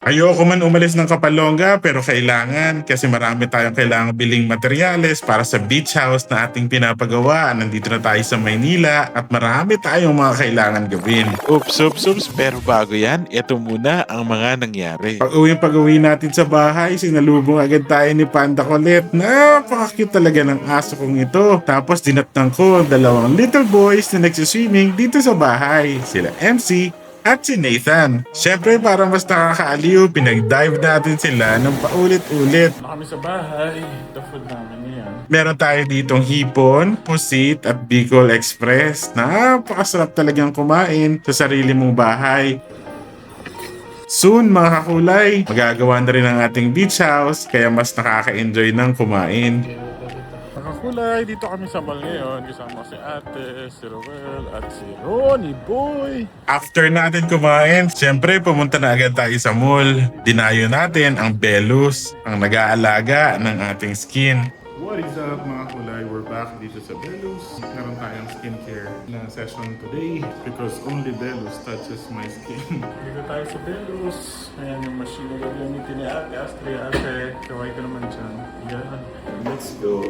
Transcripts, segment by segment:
Ayoko man umalis ng Kapalonga pero kailangan kasi marami tayong kailangang biling materyales para sa beach house na ating pinapagawa. Nandito na tayo sa Maynila at marami tayong mga kailangan gawin. Oops. Pero bago yan, ito muna ang mga nangyari. Pag-uwi natin sa bahay, sinalubong agad tayo ni Panda Colette. Napaka-cute talaga ng aso kong ito. Tapos dinatnan ko ang dalawang little boys na nagsiswimming dito sa bahay. Sila MC at si Nathan. Siyempre para mas nakakaaliw, pinag-dive natin sila ng paulit-ulit. Kami sa bahay, the food namin yan. Meron tayo ditong hipon, pusit at Bicol Express. Napakasarap talagang kumain sa sarili mong bahay. Soon mga kakulay, magagawa na rin ang ating beach house kaya mas nakaka-enjoy ng kumain. Nakakulay, dito kami sa mall ngayon. Kasama si ate, si Roel, at si Ronnie Boy. After natin kumain, siyempre pumunta na agad tayo sa mall. Dinayo natin ang Belus, ang nag-aalaga ng ating skin. What is up mga kulay? We're back dito sa Belus. Meron tayong skincare na session today because only Belus touches my skin. Dito tayo sa Belus. Ayan yung machine na gagamitin ni ate. Astria, ate. Kaway ka naman dyan. Yan. Let's go!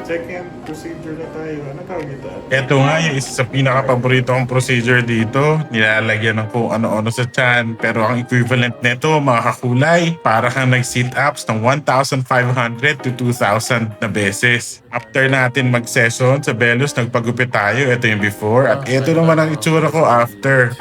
Second procedure na tayo. Ano tawag ito? Ito nga yung isa sa pinaka-paborito kong procedure dito. Nilalagyan ng kung ano-ano sa tiyan. Pero ang equivalent nito, mga kakulay, para kang nag-sit-ups ng 1,500 to 2,000 na beses. After natin mag-session sa Belus, nagpagupit tayo. Ito yung before. At ito naman ang itsura ko after.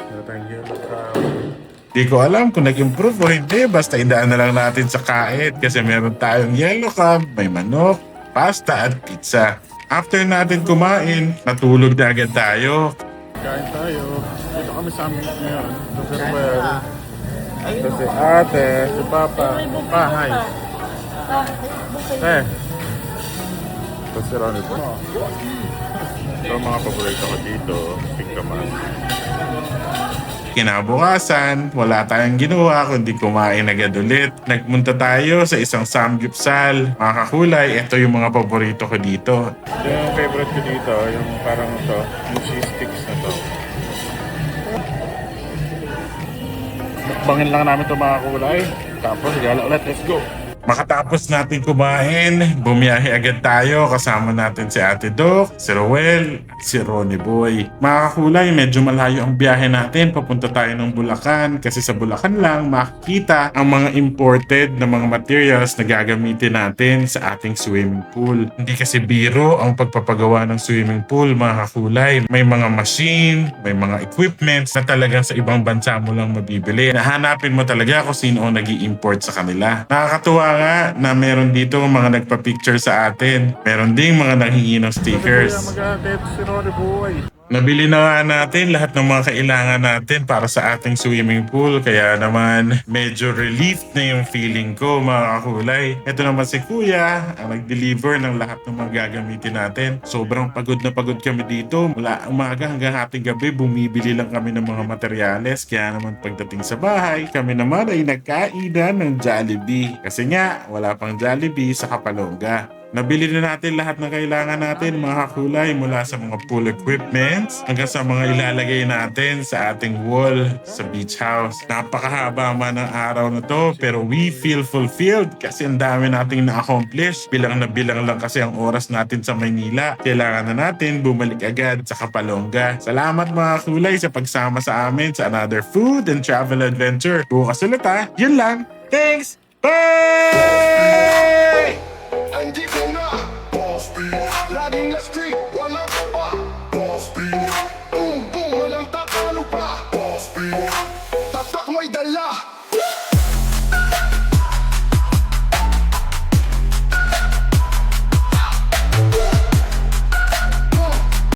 Di ko alam kung nag-improve o hindi. Basta indaan na lang natin sa kait kasi meron tayong yellow crab, may manok, pasta at pizza. After natin kumain, natulog na agad tayo. Kain tayo. Dito kami sa amin ngayon. Si Roel. Ito si ate, si papa. Hi. Ito si Ronnie Boy. Ito ang mga paborito ko dito. Pigkaman. Kinabukasan, wala tayong ginawa kundi kumain agad ulit. Nagmunta tayo sa isang samgyupsal. Mga kakulay, ito yung mga paborito ko dito. Ito yung favorite ko dito. Yung parang ito. Yung cheese sticks na to. Mukbangin lang namin ito mga kulay. Tapos gala ulit. Let's go! Makatapos natin kumain, bumiyahe agad tayo. Kasama natin si Ate Doc, si Roel, si Ronnie Boy. Mga kakulay, medyo malayo ang biyahe natin. Papunta tayo ng Bulacan kasi sa Bulacan lang makikita ang mga imported na mga materials na gagamitin natin sa ating swimming pool. Hindi kasi biro ang pagpapagawa ng swimming pool, mga kakulay. May mga machine, may mga equipments na talagang sa ibang bansa mo lang mabibili. Nahanapin mo talaga kung sino ang nag-i-import sa kanila. Nakakatuwa nga na meron dito mga nagpa-picture sa atin. Meron ding mga nanghingi ng stickers. Mag-adet si Ronnie Boy. Nabili na nga natin lahat ng mga kailangan natin para sa ating swimming pool. Kaya naman medyo relief na yung feeling ko mga kakulay. Ito naman si Kuya ang nag-deliver ng lahat ng mga gagamitin natin. Sobrang pagod na pagod kami dito. Mula umaga hanggang hating gabi bumibili lang kami ng mga materyales. Kaya naman pagdating sa bahay, kami naman ay nagkainan ng Jollibee. Kasi nga wala pang Jollibee sa Kapalonga. Nabili na natin lahat ng kailangan natin mga kakulay mula sa mga pool equipments hanggang sa mga ilalagay natin sa ating wall sa beach house. Napakahaba man ng araw na to pero we feel fulfilled kasi ang dami nating na-accomplish. Bilang na bilang lang kasi ang oras natin sa Maynila. Kailangan na natin bumalik agad sa Kapalonga. Salamat mga kulay sa pagsama sa amin sa another food and travel adventure. Bukas ulit ha. Yun lang. Thanks! Bye! Andito na, Boss B. Laging na street, walang pa. Boss B. Boom, boom, walang tatalo pa. Boss B. Tatak may dala.